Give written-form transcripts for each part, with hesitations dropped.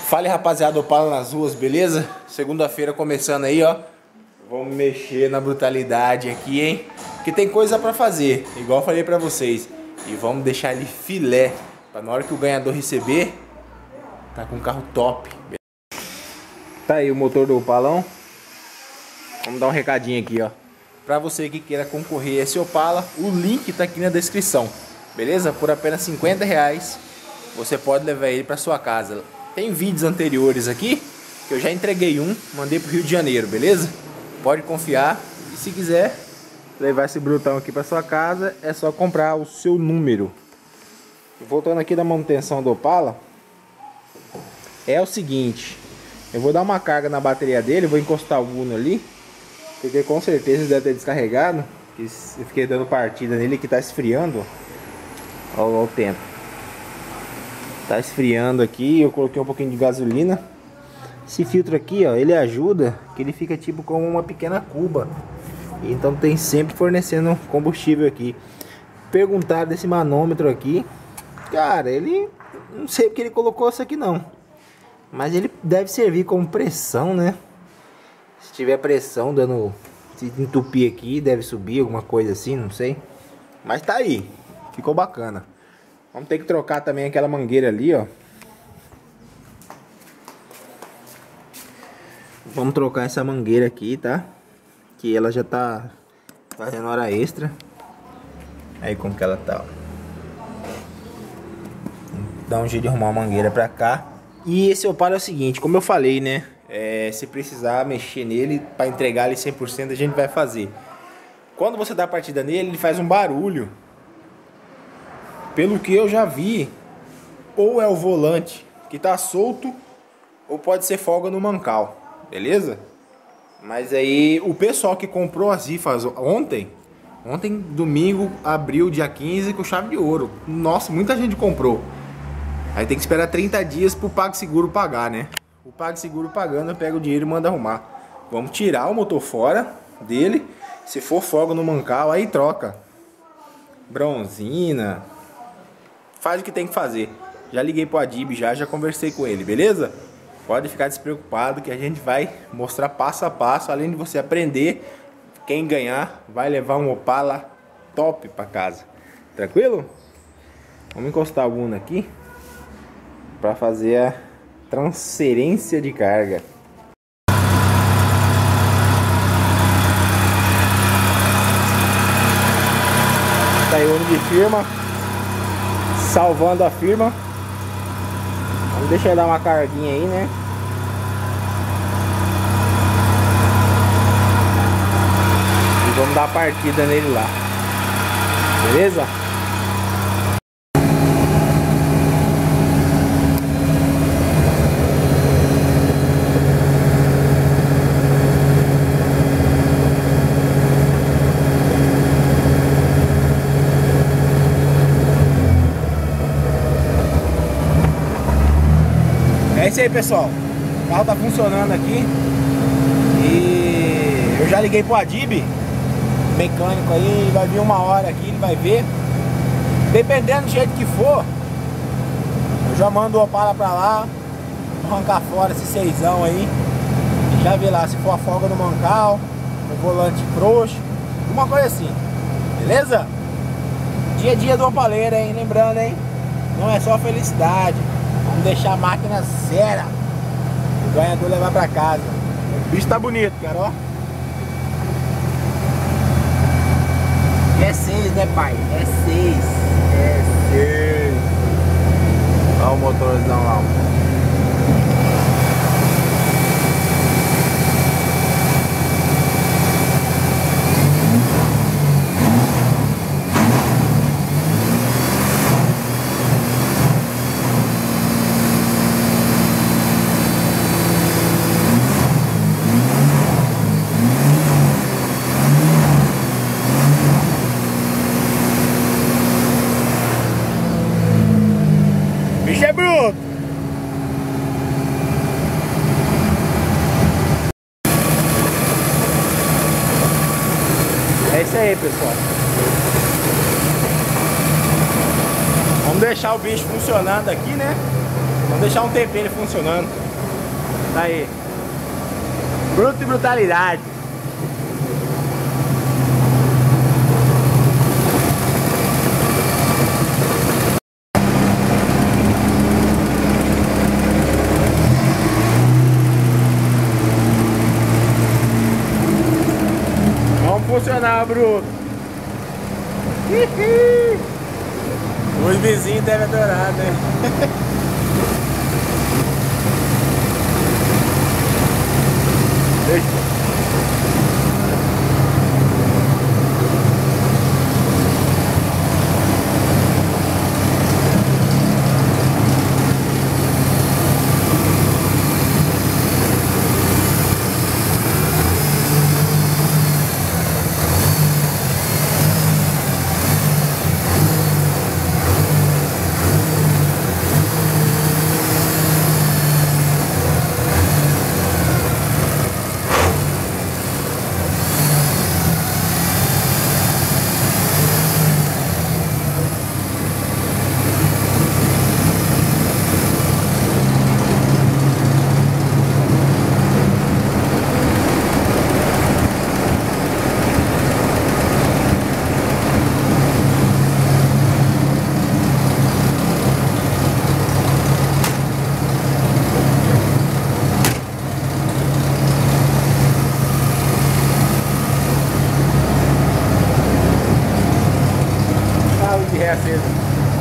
Fala aí, rapaziada, Opala nas ruas, beleza? Segunda-feira começando aí, ó. Vamos mexer na brutalidade aqui, hein? Que tem coisa pra fazer, igual eu falei pra vocês. E vamos deixar ele filé, pra na hora que o ganhador receber, tá com um carro top. Tá aí o motor do Opalão. Vamos dar um recadinho aqui, ó. Pra você que queira concorrer a esse Opala, o link tá aqui na descrição, beleza? Por apenas R$50, você pode levar ele pra sua casa. Tem vídeos anteriores aqui, que eu já entreguei um, mandei pro Rio de Janeiro, beleza? Pode confiar. E se quiser levar esse brutão aqui pra sua casa, é só comprar o seu número. Voltando aqui da manutenção do Opala, é o seguinte, eu vou dar uma carga na bateria dele, vou encostar o Uno ali, porque com certeza ele deve ter descarregado. Eu fiquei dando partida nele que tá esfriando. Olha o tempo. Tá esfriando aqui, eu coloquei um pouquinho de gasolina. Esse filtro aqui, ó, ele ajuda, que ele fica tipo como uma pequena cuba. Então tem sempre fornecendo combustível aqui. Perguntaram desse manômetro aqui. Cara, ele... não sei porque ele colocou isso aqui não. Mas ele deve servir como pressão, né? Se tiver pressão dando... se entupir aqui, deve subir, alguma coisa assim, não sei. Mas tá aí, ficou bacana. Vamos ter que trocar também aquela mangueira ali, ó. Vamos trocar essa mangueira aqui, tá? Que ela já tá fazendo hora extra. Aí como que ela tá, ó. Dá um jeito de arrumar uma mangueira pra cá. E esse Opala é o seguinte, como eu falei, né? Se precisar mexer nele pra entregar ele 100%, a gente vai fazer. Quando você dá a partida nele, ele faz um barulho. Pelo que eu já vi, ou é o volante que tá solto, ou pode ser folga no mancal, beleza? Mas aí o pessoal que comprou as rifas ontem domingo, abriu dia 15 com chave de ouro. Nossa, muita gente comprou. Aí tem que esperar 30 dias pro PagSeguro pagar, né? O PagSeguro pagando, eu pego o dinheiro e mando arrumar. Vamos tirar o motor fora dele. Se for folga no mancal, aí troca. Bronzina. Faz o que tem que fazer. Já liguei pro Adib, já conversei com ele, beleza? Pode ficar despreocupado que a gente vai mostrar passo a passo. Além de você aprender, quem ganhar vai levar um Opala top pra casa. Tranquilo? Vamos encostar o Uno aqui pra fazer a transferência de carga. Tá aí o Uno de firma, salvando a firma. Vamos deixar ele dar uma carguinha aí, né? E vamos dar a partida nele lá. Beleza? É isso aí, pessoal. O carro tá funcionando aqui. E eu já liguei pro Adib, mecânico aí, ele vai vir uma hora aqui, ele vai ver. Dependendo do jeito que for, eu já mando o Opala pra lá, arrancar fora esse seisão aí. E já vê lá se for a folga no mancal, o volante frouxo, uma coisa assim. Beleza? Dia a dia do opaleiro, hein? Lembrando, hein? Não é só felicidade. Vamos deixar a máquina zero. O ganhador levar pra casa. O bicho tá bonito, cara, ó. É 6, né, pai? É 6. É 6. Olha o motorzão lá. Bicho é bruto. É isso aí, pessoal. Vamos deixar o bicho funcionando aqui, né? Vamos deixar um tempinho ele funcionando. Tá aí. Bruto e brutalidade. Vamos funcionar, Bruto. Os vizinhos devem adorar, né? Deixa.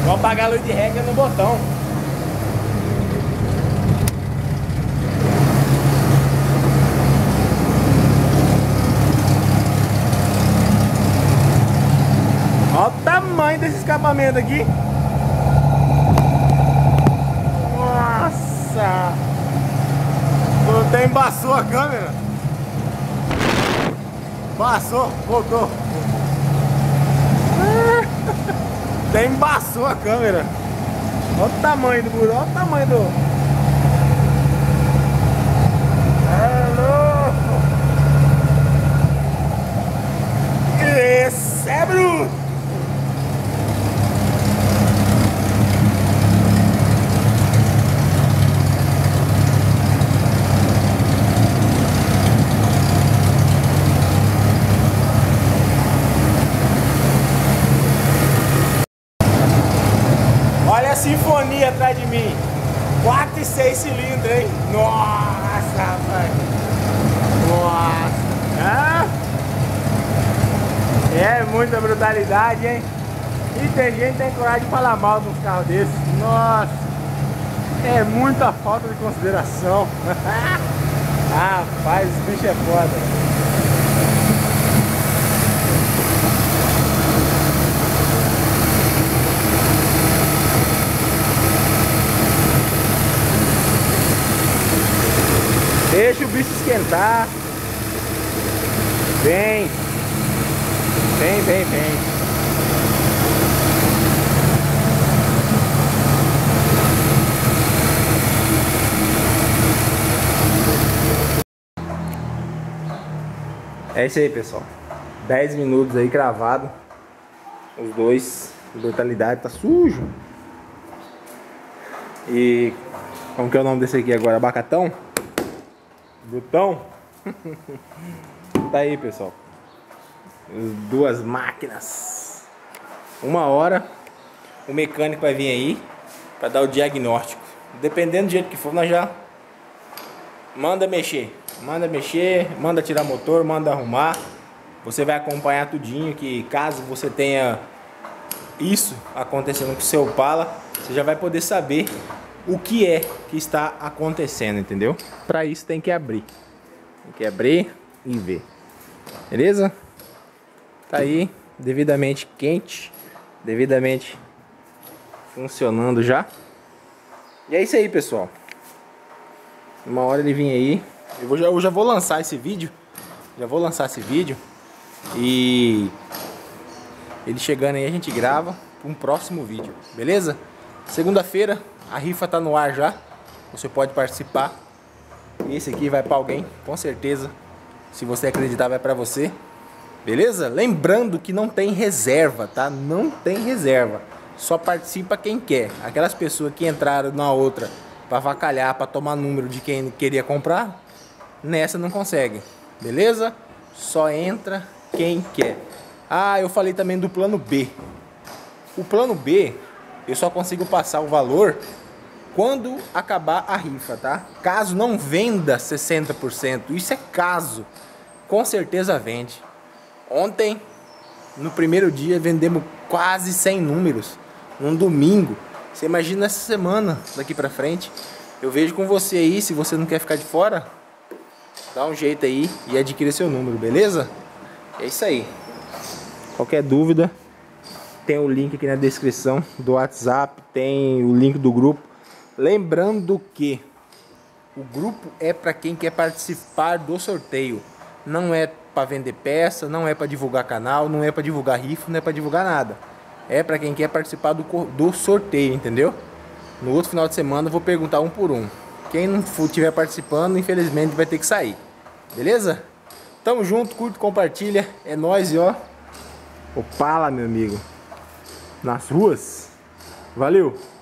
Vou apagar a luz de ré no botão. Olha o tamanho desse escapamento aqui. Nossa! Até embaçou a câmera. Embaçou, voltou. Até embaçou a câmera. Olha o tamanho do buraco, olha o tamanho do... É louco! Esse é bruto! Olha a sinfonia atrás de mim. 4 e 6 cilindros, hein? Nossa, rapaz. Nossa. Ah. É muita brutalidade, hein? E tem gente que tem coragem de falar mal de uns carros desses. Nossa. É muita falta de consideração. Rapaz, esse bicho é foda. Deixa o bicho esquentar. Vem. Vem, vem, vem. É isso aí, pessoal. 10 minutos aí cravado. Os dois. Brutalidade, tá sujo. E como que é o nome desse aqui agora? Abacatão? Brutão. Tá aí, pessoal. As duas máquinas. 1 hora. O mecânico vai vir aí para dar o diagnóstico. Dependendo do jeito que for, nós já manda mexer. Manda mexer, manda tirar motor, manda arrumar. Você vai acompanhar tudinho, que caso você tenha isso acontecendo com o seu Opala, você já vai poder saber o que é que está acontecendo, entendeu? Para isso tem que abrir. Tem que abrir e ver. Beleza? Tá aí, devidamente quente, devidamente funcionando já. E é isso aí, pessoal. 1 hora ele vem aí. Eu já vou lançar esse vídeo. Já vou lançar esse vídeo. E ele chegando aí a gente grava para um próximo vídeo. Beleza? Segunda-feira a rifa tá no ar já. Você pode participar. Esse aqui vai para alguém, com certeza. Se você acreditar, vai para você. Beleza? Lembrando que não tem reserva, tá? Não tem reserva. Só participa quem quer. Aquelas pessoas que entraram na outra para avacalhar, para tomar número de quem queria comprar, nessa não consegue, beleza? Só entra quem quer. Ah, eu falei também do plano B. O plano B, eu só consigo passar o valor quando acabar a rifa, tá? Caso não venda 60%, isso é caso, com certeza vende. Ontem, no primeiro dia, vendemos quase 100 números, num domingo. Você imagina essa semana, daqui pra frente. Eu vejo com você aí, se você não quer ficar de fora, dá um jeito aí e adquira seu número, beleza? É isso aí. Qualquer dúvida, tem o link aqui na descrição do WhatsApp, tem o link do grupo. Lembrando que o grupo é para quem quer participar do sorteio. Não é para vender peça, não é para divulgar canal, não é para divulgar rifa, não é para divulgar nada. É para quem quer participar do sorteio, entendeu? No outro final de semana eu vou perguntar um por um. Quem não estiver participando, infelizmente vai ter que sair. Beleza? Tamo junto, curte, compartilha. É nóis e ó. Opala, meu amigo. Nas ruas. Valeu!